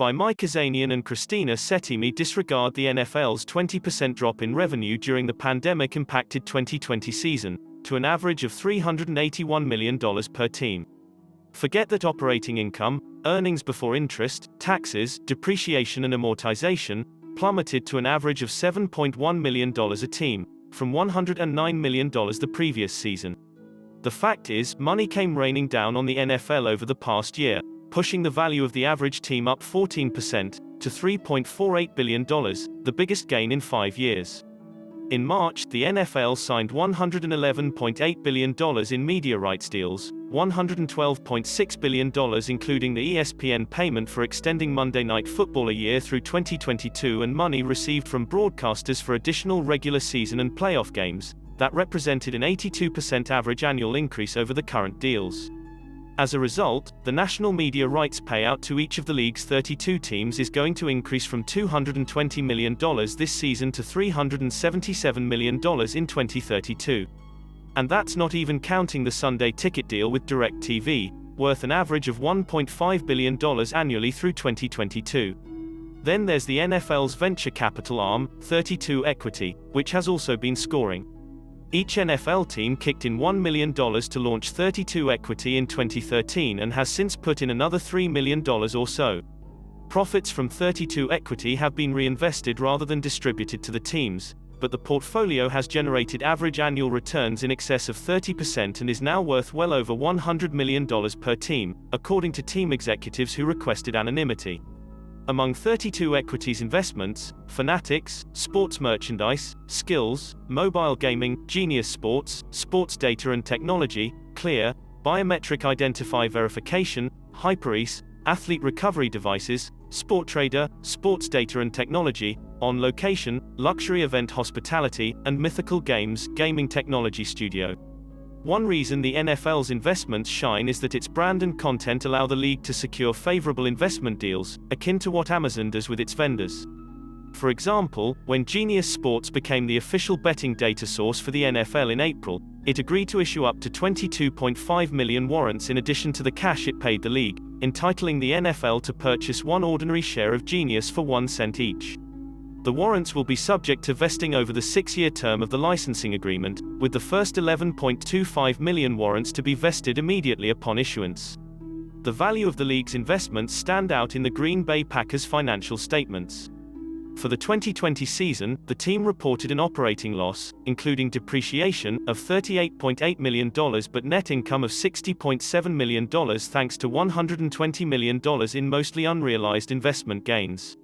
by Mike Azanian and Christina Settimi disregard the NFL's 20% drop in revenue during the pandemic-impacted 2020 season, to an average of $381 million per team. Forget that operating income, earnings before interest, taxes, depreciation and amortization, plummeted to an average of $7.1 million a team, from $109 million the previous season. The fact is, money came raining down on the NFL over the past year, pushing the value of the average team up 14%, to $3.48 billion, the biggest gain in 5 years. In March, the NFL signed $111.8 billion in media rights deals, $112.6 billion including the ESPN payment for extending Monday Night Football a year through 2022 and money received from broadcasters for additional regular season and playoff games, that represented an 82% average annual increase over the current deals. As a result, the national media rights payout to each of the league's 32 teams is going to increase from $220 million this season to $377 million in 2032. And that's not even counting the Sunday ticket deal with DirecTV, worth an average of $1.5 billion annually through 2022. Then there's the NFL's venture capital arm, 32 Equity, which has also been scoring. Each NFL team kicked in $1 million to launch 32 Equity in 2013 and has since put in another $3 million or so. Profits from 32 Equity have been reinvested rather than distributed to the teams, but the portfolio has generated average annual returns in excess of 30% and is now worth well over $100 million per team, according to team executives who requested anonymity. Among 32 Equity's investments, Fanatics, Sports Merchandise, Skills, Mobile Gaming, Genius Sports, Sports Data and Technology, Clear, Biometric Identify Verification, Hyperease, Athlete Recovery Devices, SportTrader, Sports Data and Technology, On Location, Luxury Event Hospitality, and Mythical Games, Gaming Technology Studio. One reason the NFL's investments shine is that its brand and content allow the league to secure favorable investment deals, akin to what Amazon does with its vendors. For example, when Genius Sports became the official betting data source for the NFL in April, it agreed to issue up to 22.5 million warrants in addition to the cash it paid the league, entitling the NFL to purchase one ordinary share of Genius for 1 cent each. The warrants will be subject to vesting over the 6-year term of the licensing agreement, with the first 11.25 million warrants to be vested immediately upon issuance. The value of the league's investments stand out in the Green Bay Packers' financial statements. For the 2020 season, the team reported an operating loss, including depreciation, of $38.8 million but net income of $60.7 million thanks to $120 million in mostly unrealized investment gains.